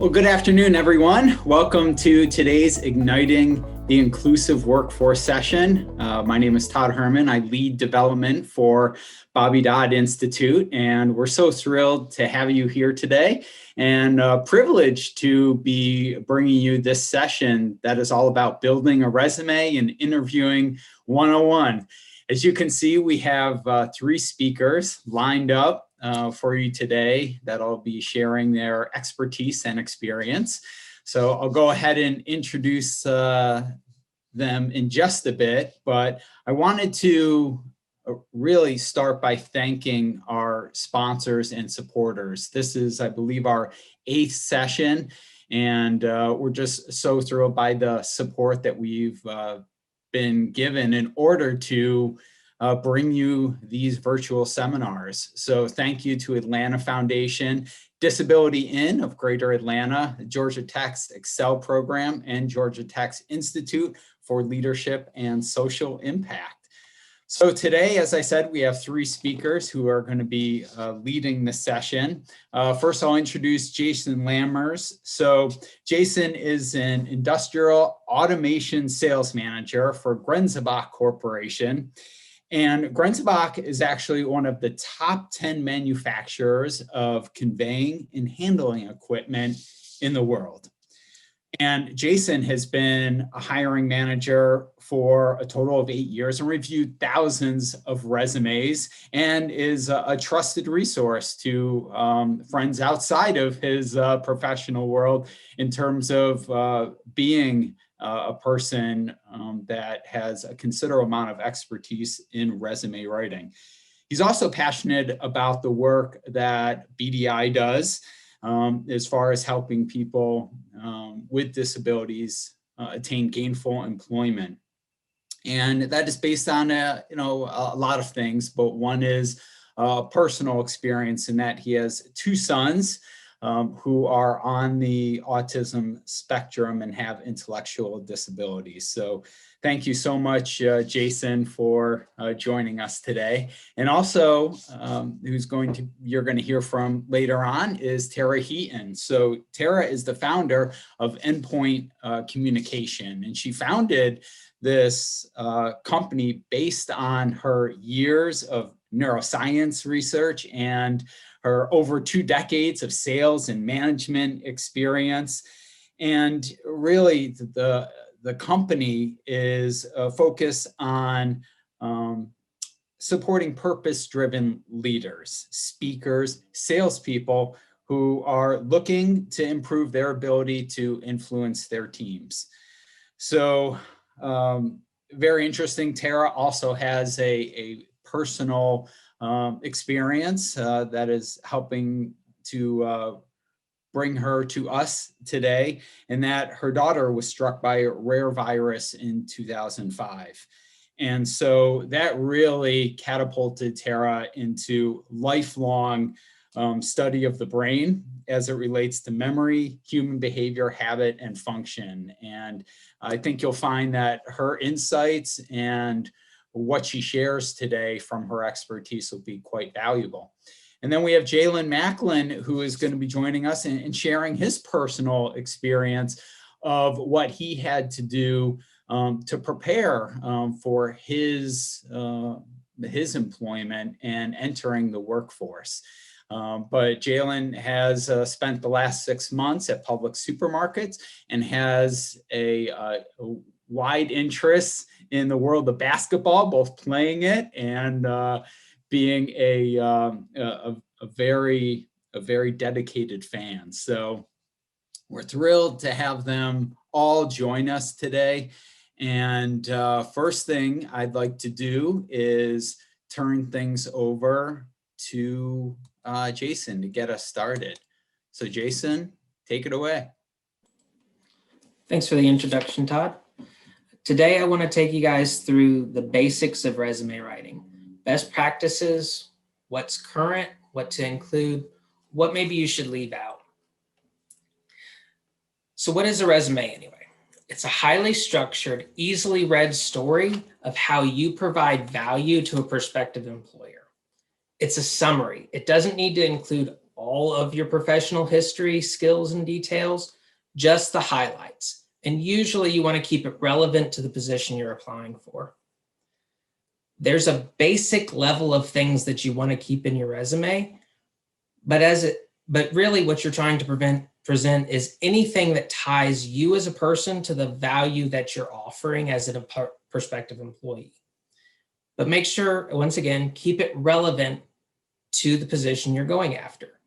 Well, good afternoon, everyone. Welcome to today's Igniting the Inclusive Workforce session. My name is Todd Herman. I lead development for Bobby Dodd Institute, and we're so thrilled to have you here today and privileged to be bringing you this session that is all about building a resume and interviewing 101. As you can see, we have three speakers lined up for you today that'll be sharing their expertise and experience. So I'll go ahead and introduce them in just a bit, but I wanted to really start by thanking our sponsors and supporters. This is, I believe, our 8th session, and we're just so thrilled by the support that we've been given in order to bring you these virtual seminars. So thank you to Atlanta Foundation, Disability Inn of Greater Atlanta, Georgia Tech's Excel program, and Georgia Tech's Institute for Leadership and Social Impact. So today, as I said, we have three speakers who are going to be leading the session. First, I'll introduce Jason Lammers. So Jason is an industrial automation sales manager for Grenzebach Corporation. And Grenzebach is actually one of the top 10 manufacturers of conveying and handling equipment in the world. And Jason has been a hiring manager for a total of 8 years and reviewed thousands of resumes and is a trusted resource to friends outside of his professional world in terms of being a person that has a considerable amount of expertise in resume writing. He's also passionate about the work that BDI does as far as helping people with disabilities attain gainful employment. And that is based on a lot of things, but one is personal experience in that he has two sons who are on the autism spectrum and have intellectual disabilities. So thank you so much, Jason, for joining us today. And also, you're going to hear from later on is Tara Heaton. So Tara is the founder of Endpoint Communication, and she founded this company based on her years of neuroscience research and her over 2 decades of sales and management experience. And really the company is focused on supporting purpose-driven leaders, speakers, salespeople who are looking to improve their ability to influence their teams. So very interesting. Tara also has a personal experience that is helping to bring her to us today, and that her daughter was struck by a rare virus in 2005. And so that really catapulted Tara into lifelong study of the brain as it relates to memory, human behavior, habit, and function. And I think you'll find that her insights and what she shares today from her expertise will be quite valuable. And then we have Jalen Macklin, who is going to be joining us and sharing his personal experience of what he had to do to prepare for his employment and entering the workforce. But Jalen has spent the last 6 months at Public Supermarkets and has a wide interest in the world of basketball, both playing it and being a very dedicated fan. So we're thrilled to have them all join us today. And first thing I'd like to do is turn things over to Jason to get us started. So Jason, take it away. Thanks for the introduction, Todd. Today, I want to take you guys through the basics of resume writing, best practices, what's current, what to include, what maybe you should leave out. So what is a resume anyway? It's a highly structured, easily read story of how you provide value to a prospective employer. It's a summary. It doesn't need to include all of your professional history, skills, and details, just the highlights. And usually you want to keep it relevant to the position you're applying for. There's a basic level of things that you want to keep in your resume, but really what you're trying to present is anything that ties you as a person to the value that you're offering as a prospective employee. But make sure, once again, keep it relevant to the position you're going after.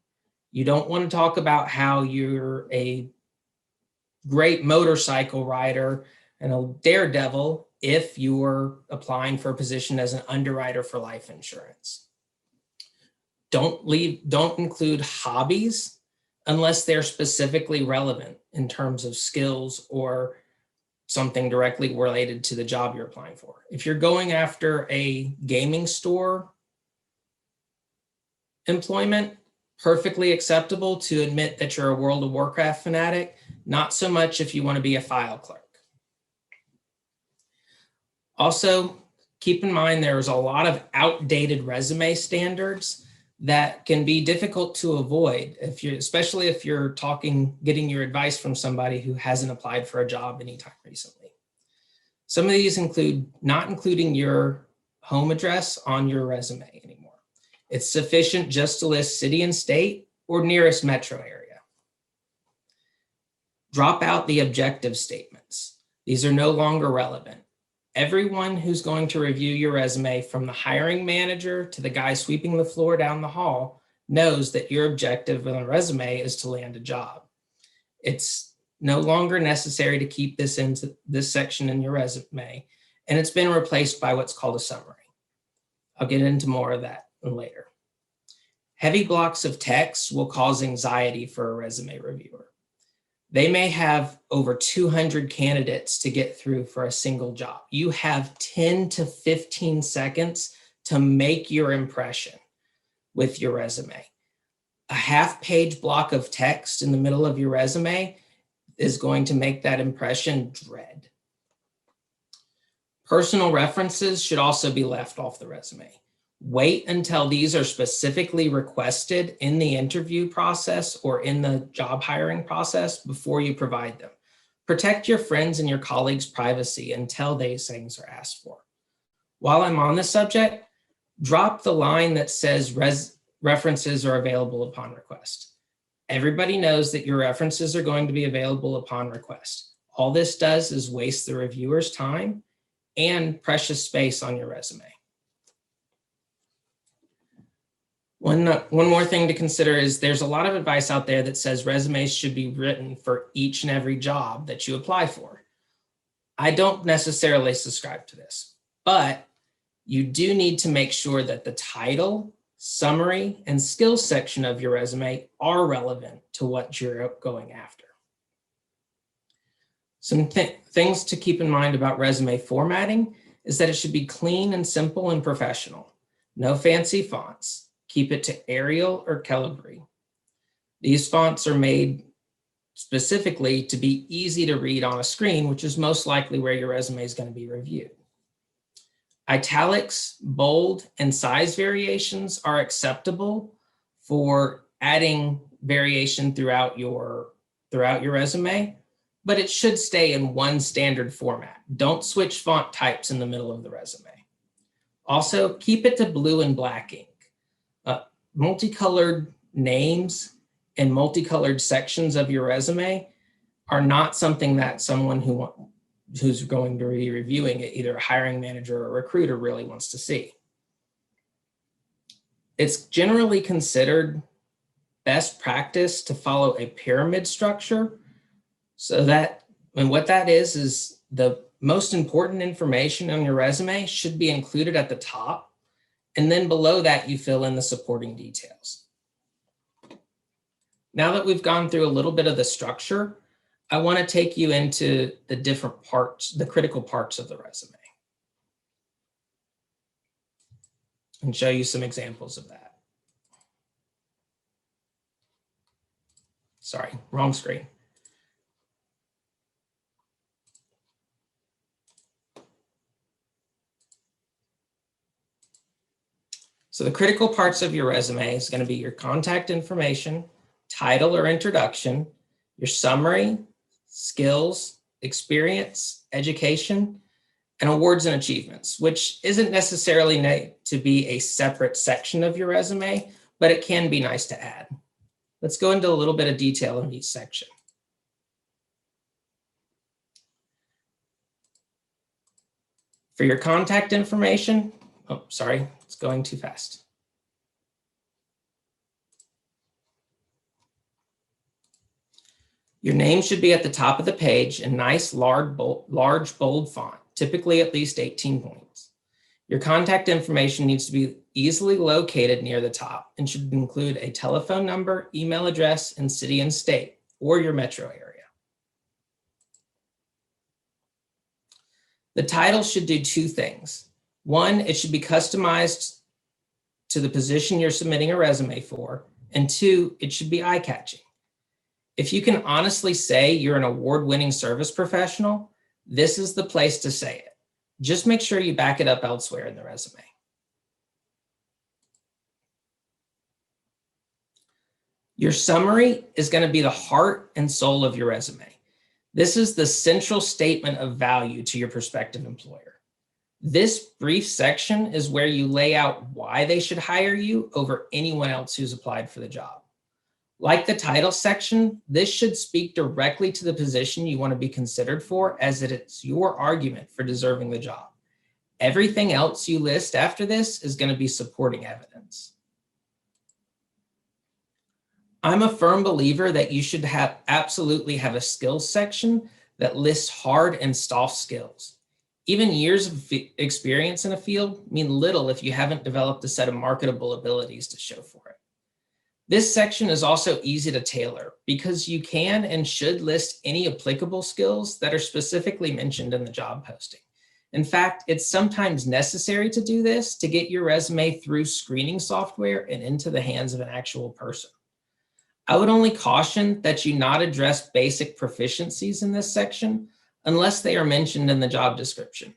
You don't want to talk about how you're a great motorcycle rider and a daredevil if you're applying for a position as an underwriter for life insurance. Don't include hobbies unless they're specifically relevant in terms of skills or something directly related to the job you're applying for. If you're going after a gaming store employment, perfectly acceptable to admit that you're a World of Warcraft fanatic, not so much if you want to be a file clerk. Also, keep in mind there's a lot of outdated resume standards that can be difficult to avoid, especially if you're getting your advice from somebody who hasn't applied for a job anytime recently. Some of these include not including your home address on your resume anymore. It's sufficient just to list city and state or nearest metro area. Drop out the objective statements. These are no longer relevant. Everyone who's going to review your resume, from the hiring manager to the guy sweeping the floor down the hall, knows that your objective on a resume is to land a job. It's no longer necessary to keep this section in your resume, and it's been replaced by what's called a summary. I'll get into more of that later. Heavy blocks of text will cause anxiety for a resume reviewer. They may have over 200 candidates to get through for a single job. You have 10 to 15 seconds to make your impression with your resume. A half-page block of text in the middle of your resume is going to make that impression dread. Personal references should also be left off the resume. Wait until these are specifically requested in the interview process or in the job hiring process before you provide them. Protect your friends and your colleagues' privacy until these things are asked for. While I'm on this subject, drop the line that says references are available upon request. Everybody knows that your references are going to be available upon request. All this does is waste the reviewer's time and precious space on your resume. One more thing to consider is there's a lot of advice out there that says resumes should be written for each and every job that you apply for. I don't necessarily subscribe to this, but you do need to make sure that the title, summary, and skills section of your resume are relevant to what you're going after. Some things to keep in mind about resume formatting is that it should be clean and simple and professional. No fancy fonts. Keep it to Arial or Calibri. These fonts are made specifically to be easy to read on a screen, which is most likely where your resume is going to be reviewed. Italics, bold, and size variations are acceptable for adding variation throughout your resume, but it should stay in one standard format. Don't switch font types in the middle of the resume. Also, keep it to blue and black ink. Multicolored names and multicolored sections of your resume are not something that someone who's going to be reviewing it, either a hiring manager or a recruiter, really wants to see. It's generally considered best practice to follow a pyramid structure. And what that is the most important information on your resume should be included at the top. And then below that, you fill in the supporting details. Now that we've gone through a little bit of the structure, I want to take you into the different parts, the critical parts of the resume, and show you some examples of that. Sorry, wrong screen. So the critical parts of your resume is going to be your contact information, title or introduction, your summary, skills, experience, education, and awards and achievements, which isn't necessarily to be a separate section of your resume, but it can be nice to add. Let's go into a little bit of detail in each section. For your contact information, oh, sorry, it's going too fast. Your name should be at the top of the page in nice, large, bold font, typically at least 18 points. Your contact information needs to be easily located near the top and should include a telephone number, email address, and city and state, or your metro area. The title should do two things. One, it should be customized to the position you're submitting a resume for, and two, it should be eye-catching. If you can honestly say you're an award-winning service professional, this is the place to say it. Just make sure you back it up elsewhere in the resume. Your summary is going to be the heart and soul of your resume. This is the central statement of value to your prospective employer. This brief section is where you lay out why they should hire you over anyone else who's applied for the job. Like the title section, this should speak directly to the position you want to be considered for, as it's your argument for deserving the job. Everything else you list after this is going to be supporting evidence. I'm a firm believer that you should absolutely have a skills section that lists hard and soft skills. Even years of experience in a field mean little if you haven't developed a set of marketable abilities to show for it. This section is also easy to tailor because you can and should list any applicable skills that are specifically mentioned in the job posting. In fact, it's sometimes necessary to do this to get your resume through screening software and into the hands of an actual person. I would only caution that you not address basic proficiencies in this section unless they are mentioned in the job description.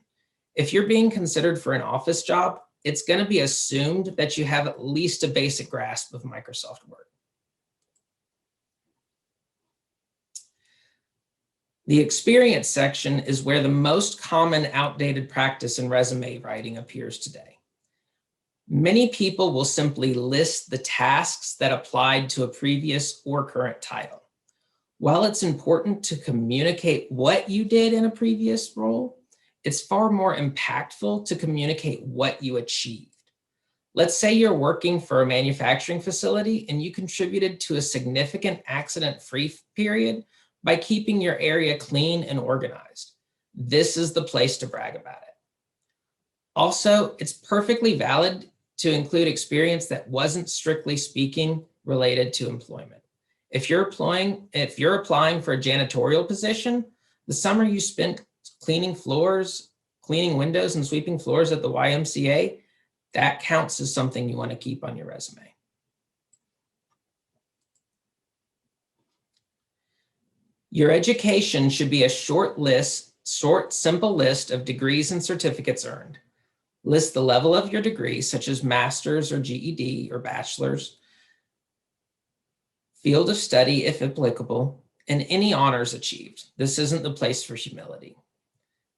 If you're being considered for an office job, it's going to be assumed that you have at least a basic grasp of Microsoft Word. The experience section is where the most common outdated practice in resume writing appears today. Many people will simply list the tasks that applied to a previous or current title. While it's important to communicate what you did in a previous role, it's far more impactful to communicate what you achieved. Let's say you're working for a manufacturing facility and you contributed to a significant accident-free period by keeping your area clean and organized. This is the place to brag about it. Also, it's perfectly valid to include experience that wasn't strictly speaking related to employment. If you're applying for a janitorial position, the summer you spent cleaning floors, cleaning windows, and sweeping floors at the YMCA, that counts as something you want to keep on your resume. Your education should be a short, simple list of degrees and certificates earned. List the level of your degree, such as master's or GED or bachelor's, field of study, if applicable, and any honors achieved. This isn't the place for humility.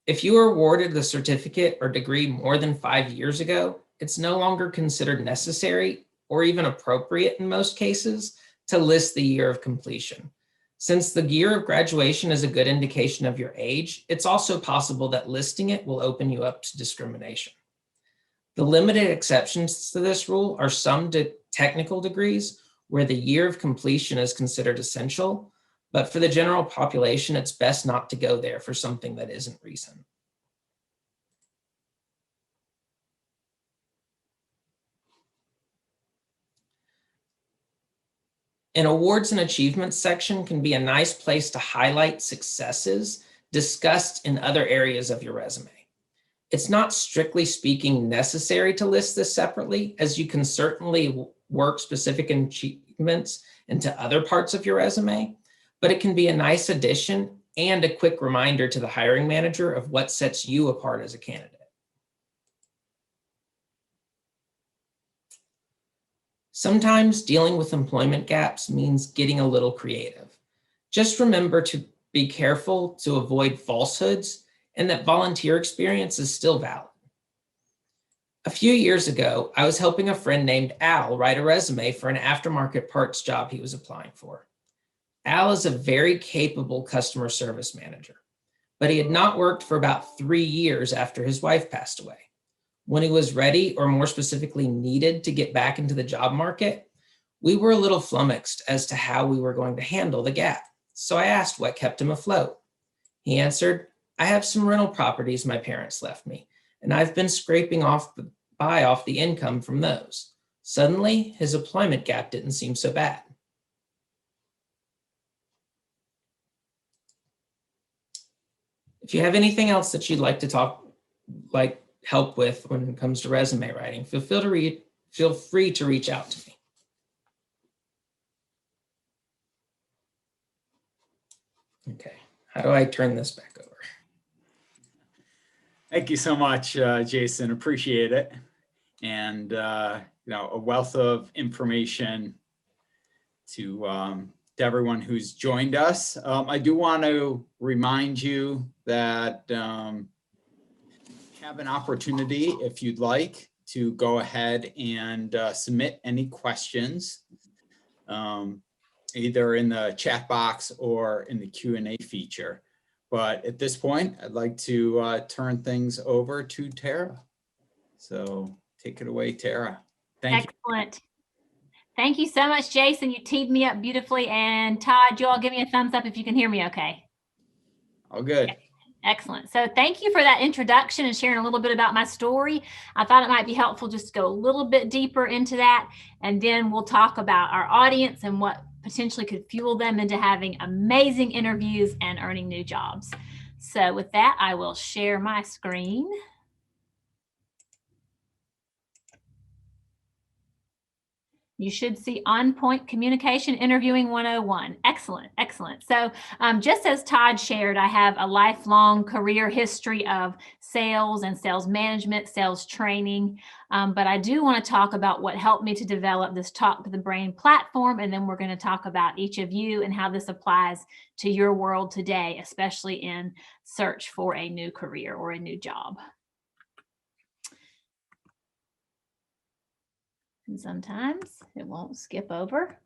If you were awarded the certificate or degree more than 5 years ago, it's no longer considered necessary or even appropriate in most cases to list the year of completion. Since the year of graduation is a good indication of your age, it's also possible that listing it will open you up to discrimination. The limited exceptions to this rule are some technical degrees where the year of completion is considered essential, but for the general population, it's best not to go there for something that isn't recent. An awards and achievements section can be a nice place to highlight successes discussed in other areas of your resume. It's not strictly speaking necessary to list this separately, as you can certainly work specific achievements into other parts of your resume, but it can be a nice addition and a quick reminder to the hiring manager of what sets you apart as a candidate. Sometimes dealing with employment gaps means getting a little creative. Just remember to be careful to avoid falsehoods and that volunteer experience is still valid. A few years ago, I was helping a friend named Al write a resume for an aftermarket parts job he was applying for. Al is a very capable customer service manager, but he had not worked for about 3 years after his wife passed away. When he was ready, or more specifically needed to get back into the job market, we were a little flummoxed as to how we were going to handle the gap. So I asked what kept him afloat. He answered, "I have some rental properties my parents left me, and I've been scraping off the income from those." Suddenly, his employment gap didn't seem so bad. If you have anything else that you'd like to help with when it comes to resume writing, feel free to reach out to me. Okay, how do I turn this back over? Thank you so much, Jason. Appreciate it. And a wealth of information to everyone who's joined us. I do want to remind you that have an opportunity, if you'd like, to go ahead and submit any questions, either in the chat box or in the Q&A feature. But at this point, I'd like to turn things over to Tara. So take it away, Tara. Thank you. Excellent. Thank you so much, Jason. You teed me up beautifully. And Todd, you all give me a thumbs up if you can hear me okay. All good. Okay. Excellent. So thank you for that introduction and sharing a little bit about my story. I thought it might be helpful just to go a little bit deeper into that. And then we'll talk about our audience and what potentially could fuel them into having amazing interviews and earning new jobs. So with that, I will share my screen. You should see On Point Communication Interviewing 101. Excellent, excellent. So just as Todd shared, I have a lifelong career history of sales and sales management, sales training. But I do want to talk about what helped me to develop this Talk to the Brain platform. And then we're going to talk about each of you and how this applies to your world today, especially in search for a new career or a new job. And sometimes it won't skip over.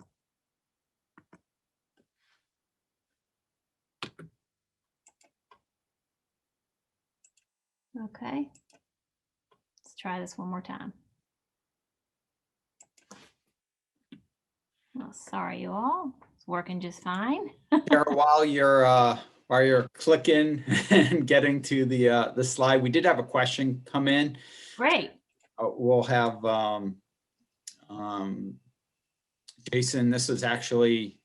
Okay, let's try this one more time. Oh, sorry, you all. It's working just fine. Tara, while you're clicking and getting to the slide, we did have a question come in. Great. We'll have Jason, this is actually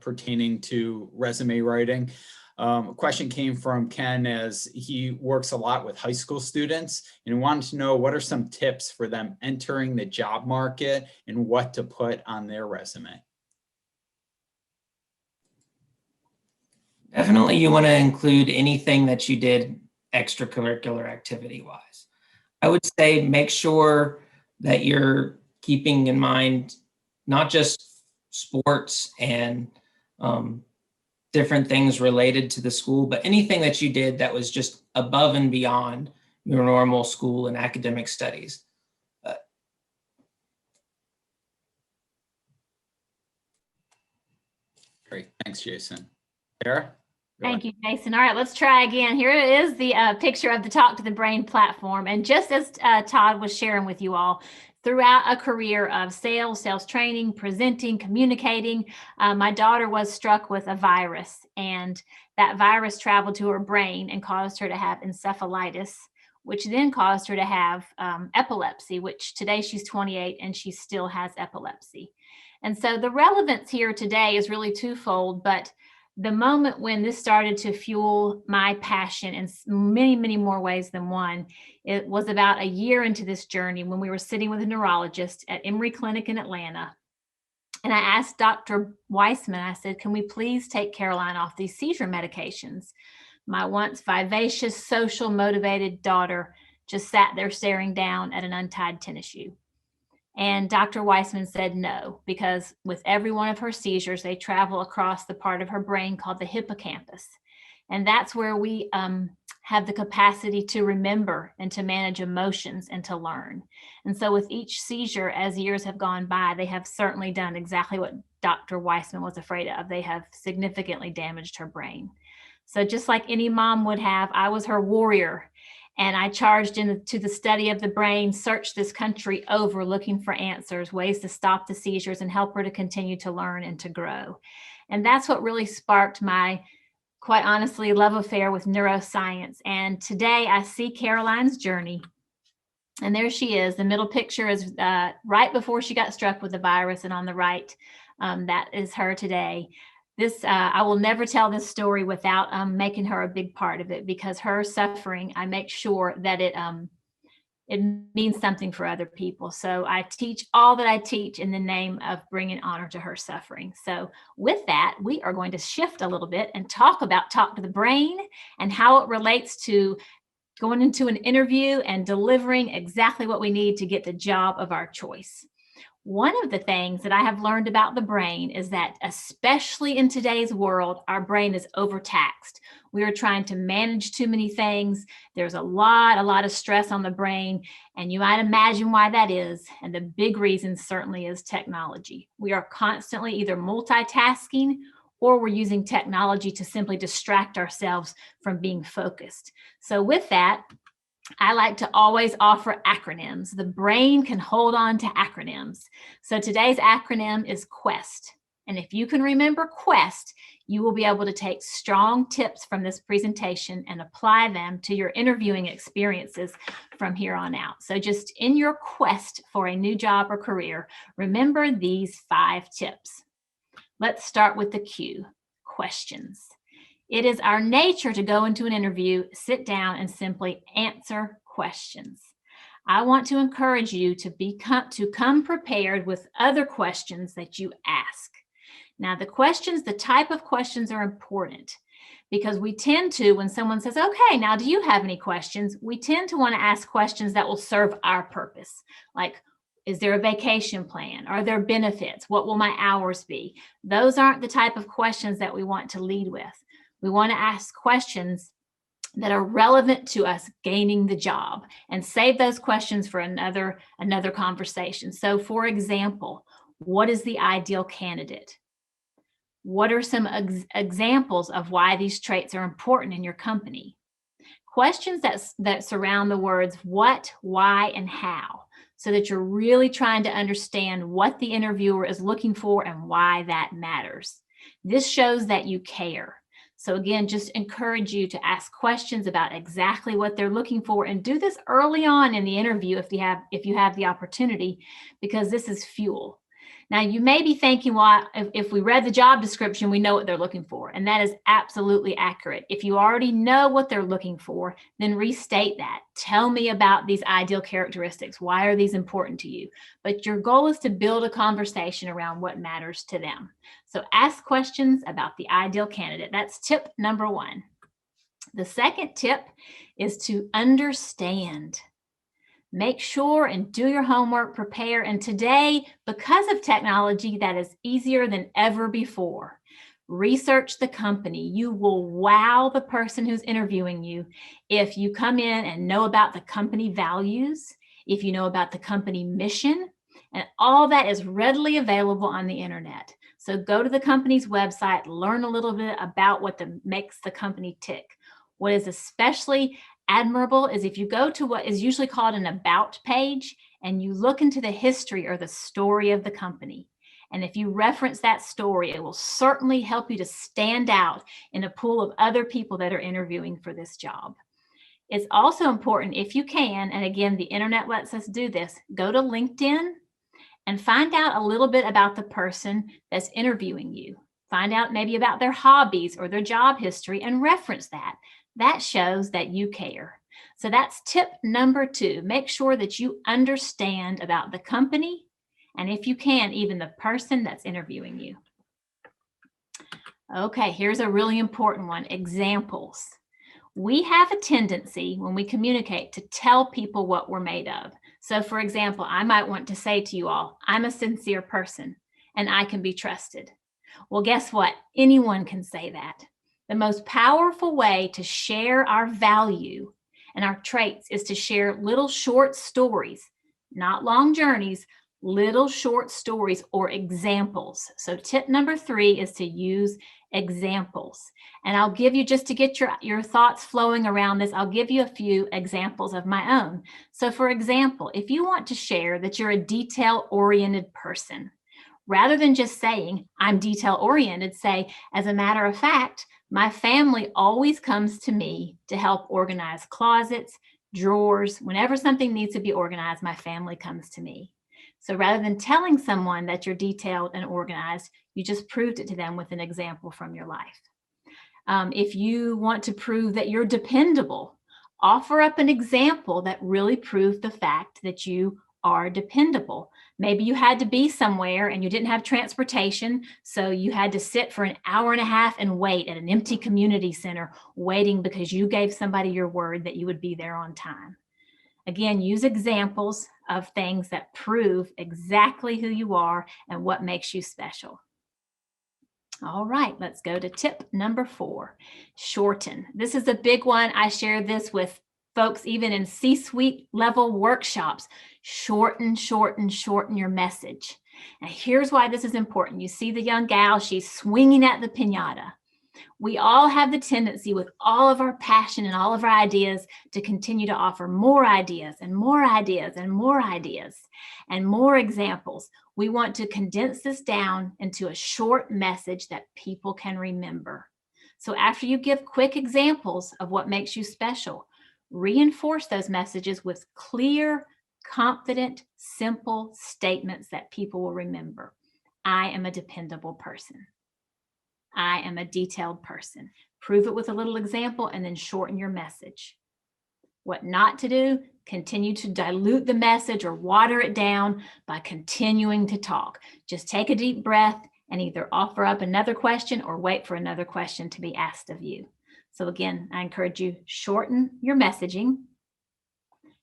pertaining to resume writing. A question came from Ken as he works a lot with high school students and wanted to know what are some tips for them entering the job market and what to put on their resume. Definitely you want to include anything that you did extracurricular activity wise. I would say make sure that you're keeping in mind not just sports and different things related to the school, but anything that you did that was just above and beyond your normal school and academic studies. Great, thanks, Jason. Tara? Thank you, Jason. All right, let's try again. Here is the picture of the Talk to the Brain platform. And just as Todd was sharing with you all, throughout a career of sales training, presenting, communicating, my daughter was struck with a virus, and that virus traveled to her brain and caused her to have encephalitis, which then caused her to have epilepsy, which today she's 28 and she still has epilepsy. And so the relevance here today is really twofold, but the moment when this started to fuel my passion in many, many more ways than one, it was about a year into this journey when we were sitting with a neurologist at Emory Clinic in Atlanta. And I asked Dr. Weissman, I said, can we please take Caroline off these seizure medications? My once vivacious, social motivated daughter just sat there staring down at an untied tennis shoe. And Dr. Weissman said no, because with every one of her seizures, they travel across the part of her brain called the hippocampus. And that's where we have the capacity to remember and to manage emotions and to learn. And so with each seizure, as years have gone by, they have certainly done exactly what Dr. Weissman was afraid of. They have significantly damaged her brain. So just like any mom would have, I was her warrior. And I charged into the study of the brain, searched this country over looking for answers, ways to stop the seizures and help her to continue to learn and to grow. And that's what really sparked my, quite honestly, love affair with neuroscience. And today I see Caroline's journey. And there she is. The middle picture is right before she got struck with the virus. And on the right, that is her today. This, I will never tell this story without making her a big part of it, because her suffering, I make sure that it means something for other people. So I teach all that I teach in the name of bringing honor to her suffering. So with that, we are going to shift a little bit and talk to the brain and how it relates to going into an interview and delivering exactly what we need to get the job of our choice. One of the things that I have learned about the brain is that, especially in today's world, our brain is overtaxed. We are trying to manage too many things. There's a lot of stress on the brain, and you might imagine why that is. And the big reason certainly is technology. We are constantly either multitasking or we're using technology to simply distract ourselves from being focused. So with that, I like to always offer acronyms. The brain can hold on to acronyms. So today's acronym is QUEST. And if you can remember QUEST, you will be able to take strong tips from this presentation and apply them to your interviewing experiences from here on out. So just in your quest for a new job or career, remember these 5 tips. Let's start with the Q, questions. It is our nature to go into an interview, sit down, and simply answer questions. I want to encourage you to come prepared with other questions that you ask. Now, the type of questions are important, because we tend to, when someone says, okay, now do you have any questions? We tend to want to ask questions that will serve our purpose. Like, is there a vacation plan? Are there benefits? What will my hours be? Those aren't the type of questions that we want to lead with. We want to ask questions that are relevant to us gaining the job, and save those questions for another conversation. So for example, what is the ideal candidate? What are some examples of why these traits are important in your company? Questions that surround the words what, why, and how, so that you're really trying to understand what the interviewer is looking for and why that matters. This shows that you care. So again, just encourage you to ask questions about exactly what they're looking for, and do this early on in the interview if you have the opportunity, because this is fuel. Now, you may be thinking, well, if we read the job description, we know what they're looking for. And that is absolutely accurate. If you already know what they're looking for, then restate that. Tell me about these ideal characteristics. Why are these important to you? But your goal is to build a conversation around what matters to them. So ask questions about the ideal candidate. That's tip number 1. The second tip is to understand. Make sure and do your homework, prepare. And today, because of technology, that is easier than ever before. Research the company. You will wow the person who's interviewing you if you come in and know about the company values, if you know about the company mission, and all that is readily available on the internet. So go to the company's website, learn a little bit about what makes the company tick. What is especially admirable is if you go to what is usually called an about page and you look into the history or the story of the company. And if you reference that story, it will certainly help you to stand out in a pool of other people that are interviewing for this job. It's also important, if you can, and again, the internet lets us do this, go to LinkedIn and find out a little bit about the person that's interviewing you. Find out maybe about their hobbies or their job history and reference that. That shows that you care. So that's tip number 2. Make sure that you understand about the company, and if you can, even the person that's interviewing you. Okay, here's a really important one, examples. We have a tendency when we communicate to tell people what we're made of. So for example, I might want to say to you all, I'm a sincere person and I can be trusted. Well, guess what? Anyone can say that. The most powerful way to share our value and our traits is to share little short stories, not long journeys, little short stories or examples. So tip number 3 is to use examples. And I'll give you, just to get your thoughts flowing around this, I'll give you a few examples of my own. So for example, if you want to share that you're a detail-oriented person, rather than just saying, I'm detail-oriented, say, as a matter of fact, my family always comes to me to help organize closets, drawers. Whenever something needs to be organized, my family comes to me. So rather than telling someone that you're detailed and organized, you just proved it to them with an example from your life. If you want to prove that you're dependable, offer up an example that really proves the fact that you are dependable. Maybe you had to be somewhere and you didn't have transportation, so you had to sit for an hour and a half and wait at an empty community center, waiting because you gave somebody your word that you would be there on time. Again, use examples of things that prove exactly who you are and what makes you special. All right, let's go to tip number 4, shorten. This is a big one. I share this with folks even in C-suite level workshops. Shorten, shorten, shorten your message. And here's why this is important. You see the young gal, she's swinging at the piñata. We all have the tendency, with all of our passion and all of our ideas, to continue to offer more ideas and more ideas and more ideas and more examples. We want to condense this down into a short message that people can remember. So after you give quick examples of what makes you special, reinforce those messages with clear, confident, simple statements that people will remember. I am a dependable person. I am a detailed person. Prove it with a little example and then shorten your message. What not to do, continue to dilute the message or water it down by continuing to talk. Just take a deep breath and either offer up another question or wait for another question to be asked of you. So again, I encourage you, shorten your messaging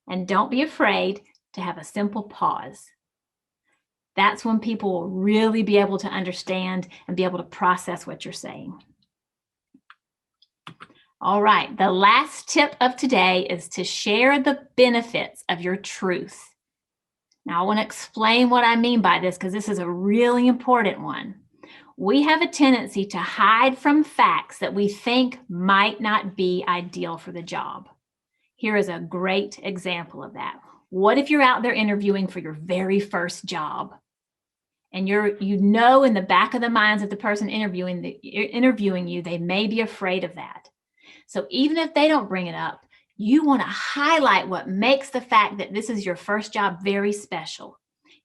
and don't be afraid to have a simple pause. That's when people will really be able to understand and be able to process what you're saying. All right, the last tip of today is to share the benefits of your truth. Now, I want to explain what I mean by this because this is a really important one. We have a tendency to hide from facts that we think might not be ideal for the job. Here is a great example of that. What if you're out there interviewing for your very first job? And you know in the back of the minds of the person interviewing you, they may be afraid of that. So even if they don't bring it up, you want to highlight what makes the fact that this is your first job very special.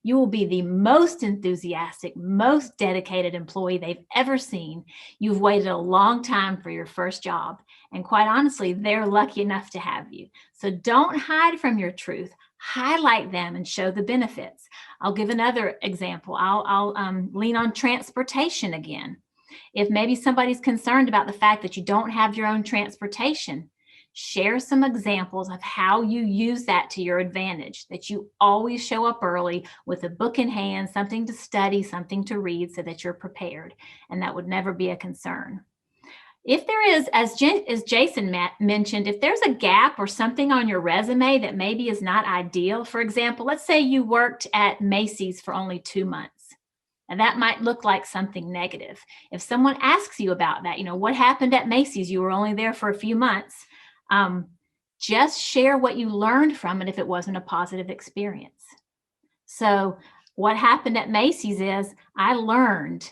You will be the most enthusiastic, most dedicated employee they've ever seen. You've waited a long time for your first job. And quite honestly, they're lucky enough to have you. So don't hide from your truth. Highlight them and show the benefits. I'll give another example. I'll lean on transportation again. If maybe somebody's concerned about the fact that you don't have your own transportation, share some examples of how you use that to your advantage, that you always show up early with a book in hand, something to study, something to read so that you're prepared. And that would never be a concern. If there is, as Jason mentioned, if there's a gap or something on your resume that maybe is not ideal, for example, let's say you worked at Macy's for only 2 months, and that might look like something negative. If someone asks you about that, what happened at Macy's? You were only there for a few months. Just share what you learned from it if it wasn't a positive experience. So what happened at Macy's is I learned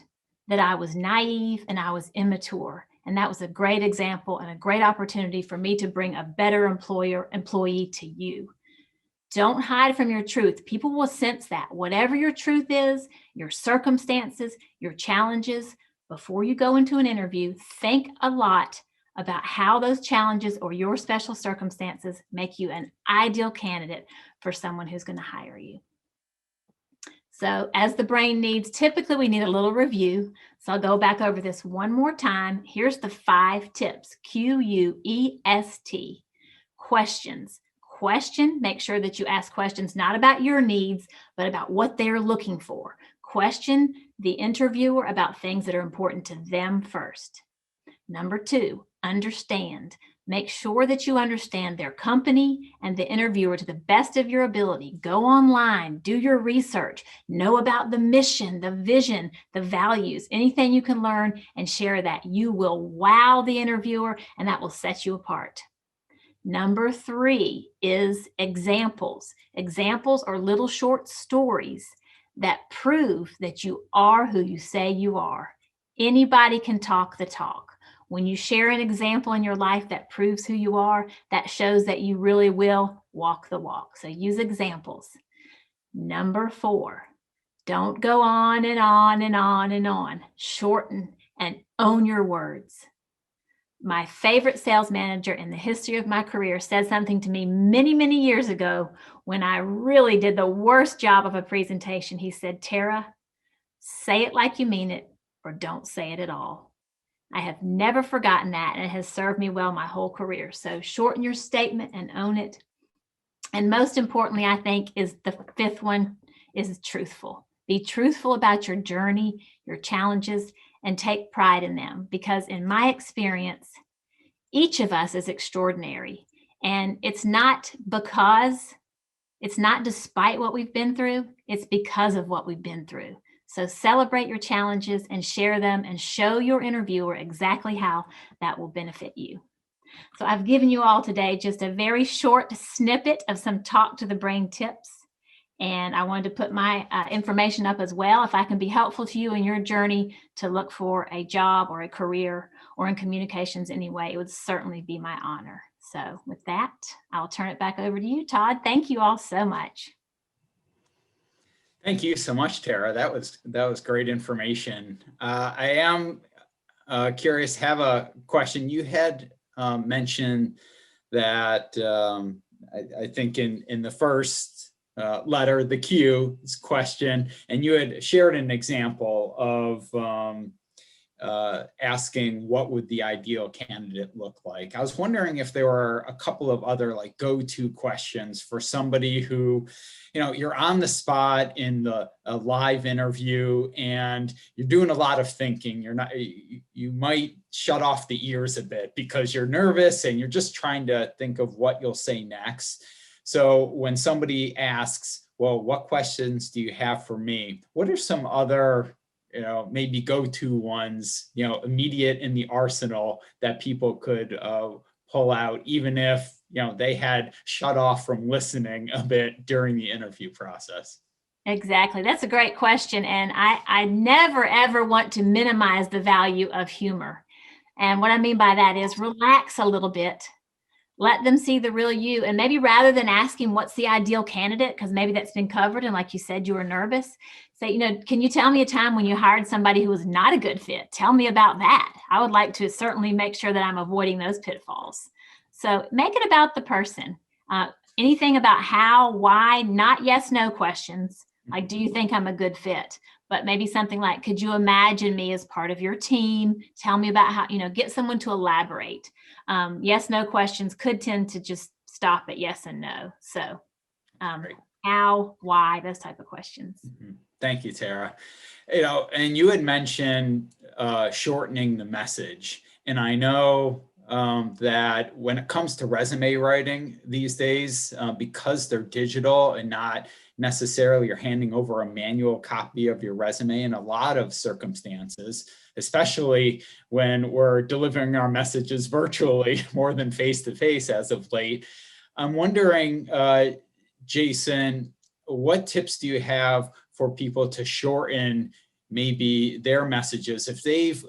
that I was naive and I was immature. And that was a great example and a great opportunity for me to bring a better employee to you. Don't hide from your truth. People will sense that. Whatever your truth is, your circumstances, your challenges, before you go into an interview, think a lot about how those challenges or your special circumstances make you an ideal candidate for someone who's going to hire you. So as the brain needs, typically we need a little review. So I'll go back over this one more time. Here's the 5 tips, QUEST. Questions. Question, make sure that you ask questions not about your needs, but about what they're looking for. Question the interviewer about things that are important to them first. Number 2, understand. Make sure that you understand their company and the interviewer to the best of your ability. Go online, do your research, know about the mission, the vision, the values, anything you can learn, and share that. You will wow the interviewer, and that will set you apart. Number 3 is examples. Examples are little short stories that prove that you are who you say you are. Anybody can talk the talk. When you share an example in your life that proves who you are, that shows that you really will walk the walk. So use examples. Number 4, don't go on and on and on and on. Shorten and own your words. My favorite sales manager in the history of my career said something to me many, many years ago when I really did the worst job of a presentation. He said, "Tara, say it like you mean it or don't say it at all." I have never forgotten that, and it has served me well my whole career. So shorten your statement and own it. And most importantly, I think, is the 5th one is truthful. Be truthful about your journey, your challenges, and take pride in them. Because in my experience, each of us is extraordinary. And it's not despite what we've been through, it's because of what we've been through. So celebrate your challenges and share them and show your interviewer exactly how that will benefit you. So I've given you all today just a very short snippet of some Talk to the Brain tips. And I wanted to put my information up as well. If I can be helpful to you in your journey to look for a job or a career or in communications anyway, it would certainly be my honor. So with that, I'll turn it back over to you, Todd. Thank you all so much. Thank you so much, Tara. That was great information. I am curious, have a question. You had mentioned that I think in the first letter, the Q is question, and you had shared an example of asking what would the ideal candidate look like. I was wondering if there were a couple of other like go-to questions for somebody who, you're on the spot in a live interview and you're doing a lot of thinking. You might shut off the ears a bit because you're nervous and you're just trying to think of what you'll say next. So when somebody asks, well, what questions do you have for me? What are some other maybe go-to ones, immediate in the arsenal that people could pull out, even if, they had shut off from listening a bit during the interview process? Exactly. That's a great question. And I never, ever want to minimize the value of humor. And what I mean by that is relax a little bit. Let them see the real you. And maybe rather than asking what's the ideal candidate, because maybe that's been covered, and like you said, you were nervous, say, can you tell me a time when you hired somebody who was not a good fit? Tell me about that. I would like to certainly make sure that I'm avoiding those pitfalls. So make it about the person. Anything about how, why, not yes, no questions. Like, do you think I'm a good fit? But maybe something like, could you imagine me as part of your team? Tell me about how, get someone to elaborate. Yes, no questions could tend to just stop at yes and no. So how, why, those type of questions. Mm-hmm. Thank you, Tara. And you had mentioned shortening the message. And I know that when it comes to resume writing these days, because they're digital and not necessarily you're handing over a manual copy of your resume in a lot of circumstances, especially when we're delivering our messages virtually more than face-to-face as of late. I'm wondering, Jason, what tips do you have for people to shorten maybe their messages if they've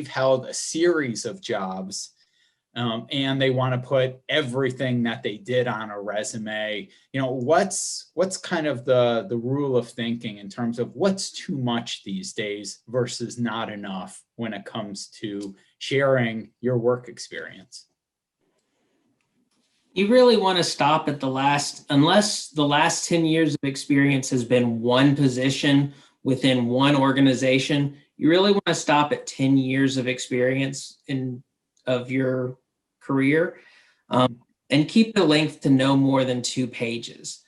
held a series of jobs and they want to put everything that they did on a resume? What's kind of the rule of thinking in terms of what's too much these days versus not enough when it comes to sharing your work experience? You really want to stop at unless the last 10 years of experience has been one position within one organization, you really want to stop at 10 years of experience of your career. and keep the length to no more than 2 pages.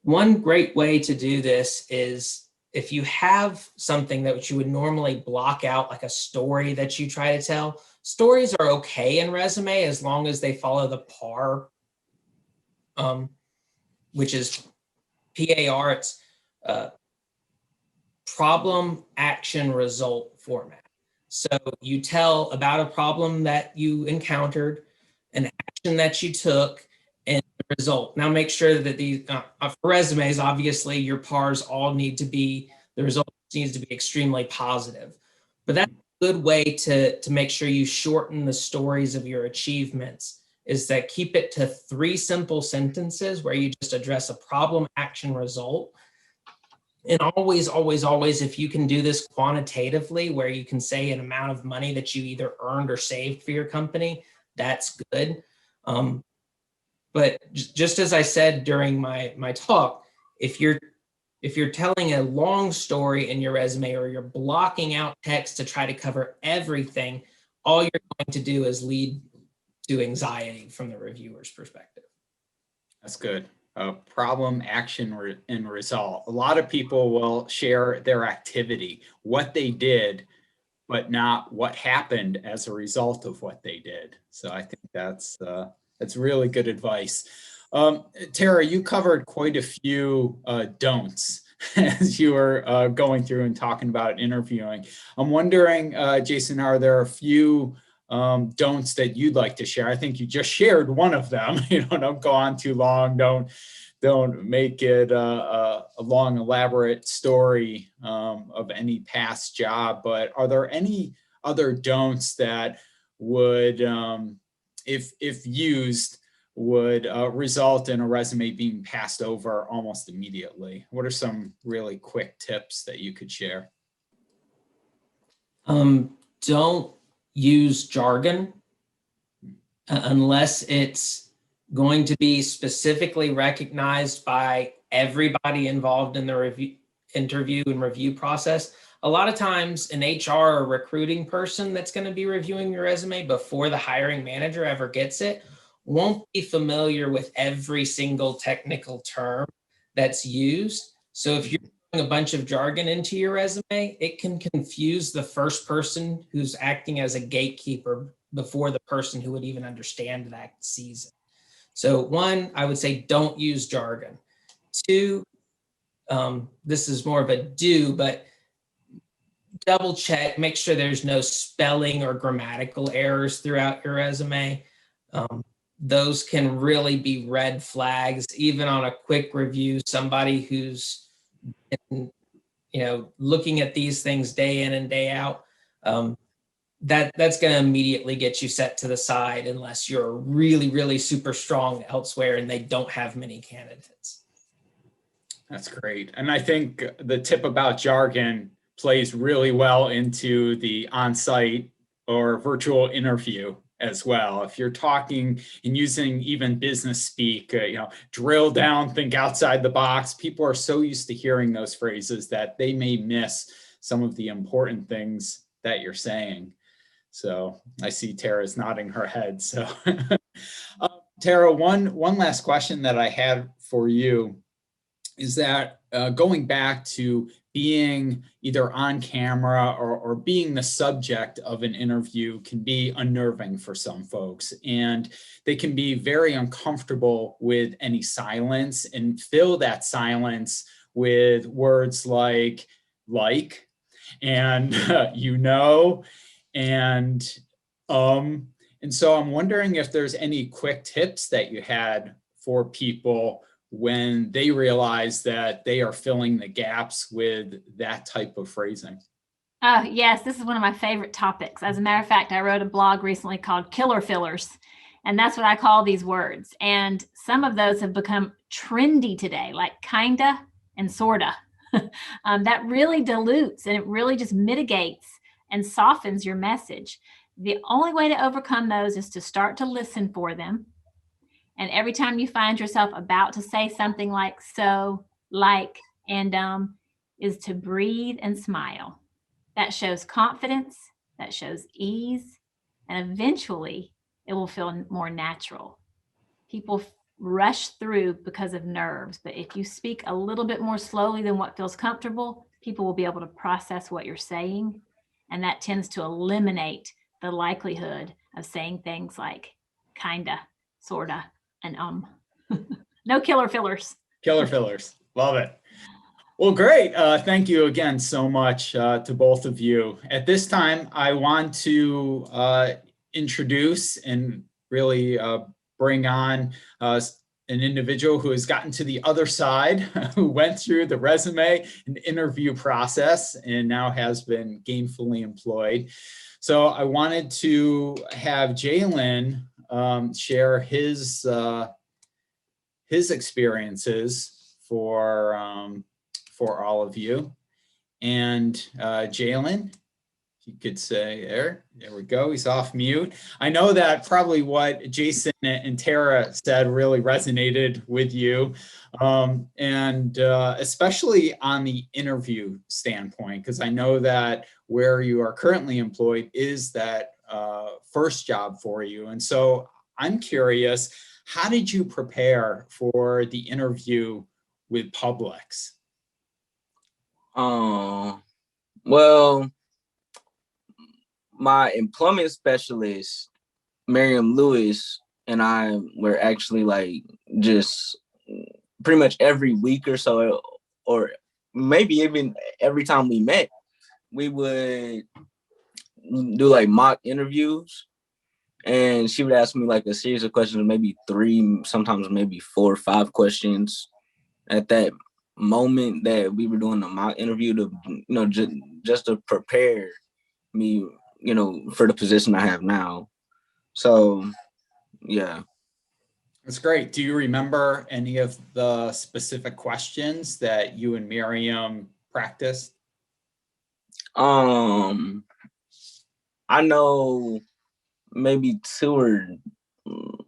One great way to do this is if you have something that you would normally block out, like a story that you try to tell. Stories are okay in resume as long as they follow the PAR, which is PAR. It's problem, action, result format. So you tell about a problem that you encountered, an action that you took, and the result. Now make sure that these for resumes, obviously your PARs all need to be, the result needs to be extremely positive. But that's a good way to make sure you shorten the stories of your achievements, is that keep it to 3 simple sentences where you just address a problem, action, result. And always, always, always, if you can do this quantitatively, where you can say an amount of money that you either earned or saved for your company, that's good. But just as I said during my talk, if you're telling a long story in your resume, or you're blocking out text to try to cover everything, all you're going to do is lead to anxiety from the reviewer's perspective. That's good. Problem, action, and result. A lot of people will share their activity, what they did, but not what happened as a result of what they did. So I think that's really good advice. Tara, you covered quite a few don'ts as you were going through and talking about interviewing. I'm wondering, Jason, are there a few don'ts that you'd like to share? I think you just shared one of them. Don't go on too long. Don't make it a long, elaborate story of any past job. But are there any other don'ts that would, if used, would result in a resume being passed over almost immediately? What are some really quick tips that you could share? Don't use jargon unless it's going to be specifically recognized by everybody involved in the interview and review process. A lot of times an HR or recruiting person that's going to be reviewing your resume before the hiring manager ever gets it won't be familiar with every single technical term that's used. So if you're a bunch of jargon into your resume, it can confuse the first person who's acting as a gatekeeper before the person who would even understand that sees it. So 1, I would say don't use jargon. 2, this is more of a do, but double check, make sure there's no spelling or grammatical errors throughout your resume. Those can really be red flags, even on a quick review. Somebody who's been, looking at these things day in and day out, that's going to immediately get you set to the side unless you're really, really super strong elsewhere and they don't have many candidates. That's great. And I think the tip about jargon plays really well into the on-site or virtual interview as well. If you're talking and using even business speak, drill down, think outside the box, people are so used to hearing those phrases that they may miss some of the important things that you're saying. So I see Tara's nodding her head. So Tara, one last question that I had for you is that going back to being either on camera or being the subject of an interview can be unnerving for some folks, and they can be very uncomfortable with any silence and fill that silence with words like and and so I'm wondering if there's any quick tips that you had for people when they realize that they are filling the gaps with that type of phrasing. Oh, yes, this is one of my favorite topics. As a matter of fact, I wrote a blog recently called Killer Fillers, and that's what I call these words. And some of those have become trendy today, like kinda and sorta. That really dilutes and it really just mitigates and softens your message. The only way to overcome those is to start to listen for them. And every time you find yourself about to say something like so, like, and is to breathe and smile. That shows confidence, that shows ease, and eventually it will feel more natural. people rush through because of nerves. But if you speak a little bit more slowly than what feels comfortable, people will be able to process what you're saying. And that tends to eliminate the likelihood of saying things like kinda, sorta, and no killer fillers. Killer fillers. Love it. Well, great. Thank you again so much to both of you. At this time, I want to introduce and really bring on an individual who has gotten to the other side, who went through the resume and interview process and now has been gainfully employed. So I wanted to have Jalen share his experiences for all of you. And Jalen, you could say there we go. He's off mute. I know that probably what Jason and Tara said really resonated with you. And especially on the interview standpoint, because I know that where you are currently employed is that first job for you. And so I'm curious, how did you prepare for the interview with Publix? Well, my employment specialist, Miriam Lewis, and I were actually like just pretty much every week or so, or maybe even every time we met, we would do like mock interviews. And she would ask me like a series of questions, maybe 3, sometimes maybe 4 or 5 questions at that moment that we were doing the mock interview to, just to prepare me, for the position I have now. So, yeah. That's great. Do you remember any of the specific questions that you and Miriam practiced? I know maybe 2 or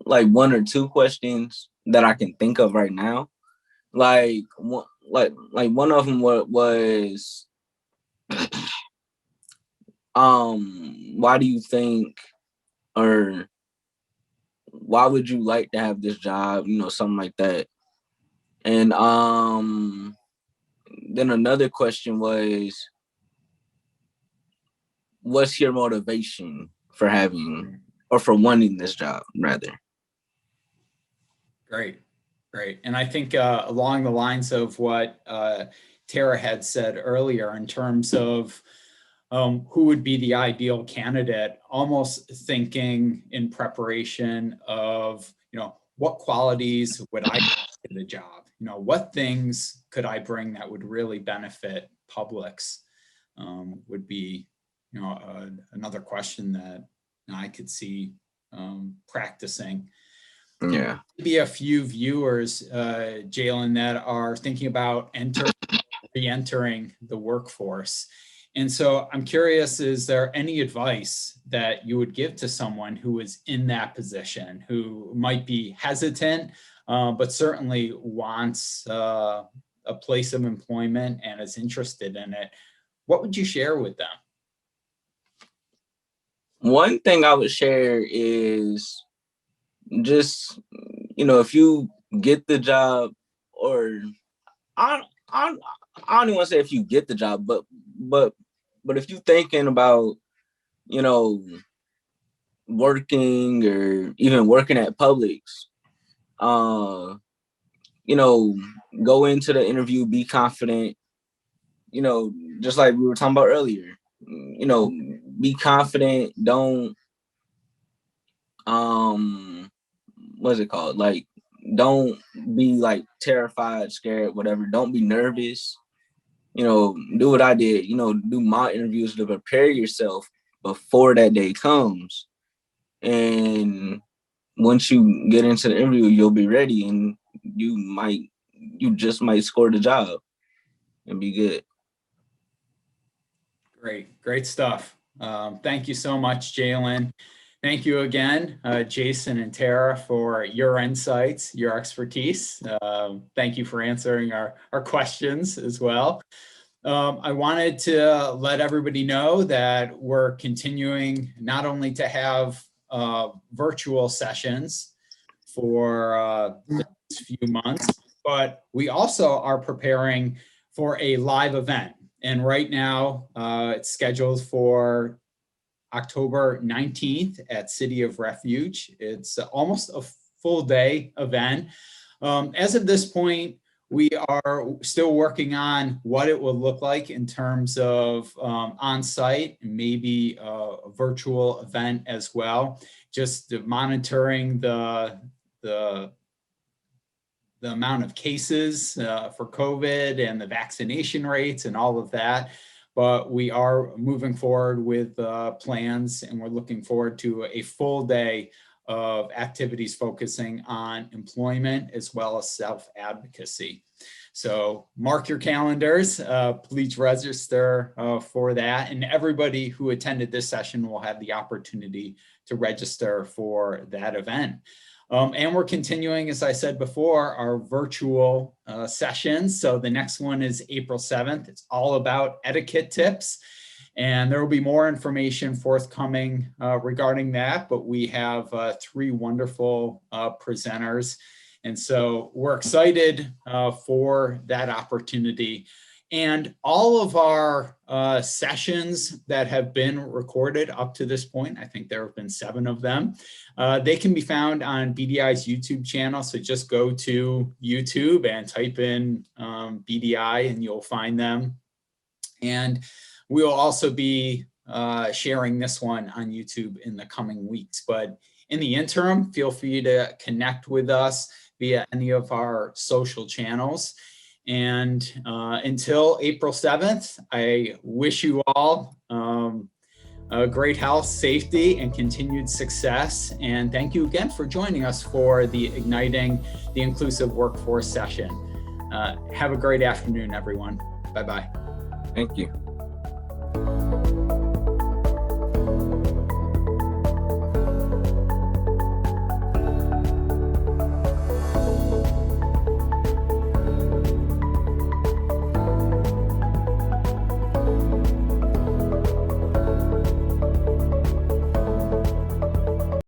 like 1 or 2 questions that I can think of right now. Like one of them was why do you think, or why would you like to have this job, something like that. And then another question was, what's your motivation for having, or for wanting this job rather? Great. And I think along the lines of what Tara had said earlier in terms of who would be the ideal candidate, almost thinking in preparation of, what qualities would I bring to the job? What things could I bring that would really benefit Publix would be, another question that I could see practicing. Yeah. Maybe a few viewers, Jalen, that are thinking about re-entering the workforce. And so I'm curious, is there any advice that you would give to someone who is in that position, who might be hesitant, but certainly wants a place of employment and is interested in it? What would you share with them? One thing I would share is just, if you get the job, or I don't even want to say if you get the job, but if you're thinking about, working or even working at Publix, go into the interview, be confident, just like we were talking about earlier, be confident. Don't, what's it called? Like, don't be like terrified, scared, whatever. Don't be nervous. Do what I did, do mock interviews to prepare yourself before that day comes. And once you get into the interview, you'll be ready, and you just might score the job and be good. Great stuff. Thank you so much, Jalen. Thank you again, Jason and Tara, for your insights, your expertise. Thank you for answering our questions as well. I wanted to let everybody know that we're continuing not only to have virtual sessions for the next few months, but we also are preparing for a live event. And right now it's scheduled for October 19th at City of Refuge. It's almost a full day event. As of this point, we are still working on what it will look like in terms of on-site and maybe a virtual event as well. Just monitoring the amount of cases for COVID and the vaccination rates and all of that. But we are moving forward with plans, and we're looking forward to a full day of activities focusing on employment as well as self-advocacy. So mark your calendars, please register for that. And everybody who attended this session will have the opportunity to register for that event. And we're continuing, as I said before, our virtual sessions. So the next one is April 7th. It's all about etiquette tips. And there will be more information forthcoming regarding that, but we have 3 wonderful presenters. And so we're excited for that opportunity. And all of our sessions that have been recorded up to this point, I think there have been 7 of them, they can be found on BDI's YouTube channel. So just go to YouTube and type in BDI and you'll find them. And we will also be sharing this one on YouTube in the coming weeks. But in the interim, feel free to connect with us via any of our social channels. And until April 7th, I wish you all great health, safety, and continued success. And thank you again for joining us for the Igniting the Inclusive Workforce session. Have a great afternoon, everyone. Bye-bye. Thank you.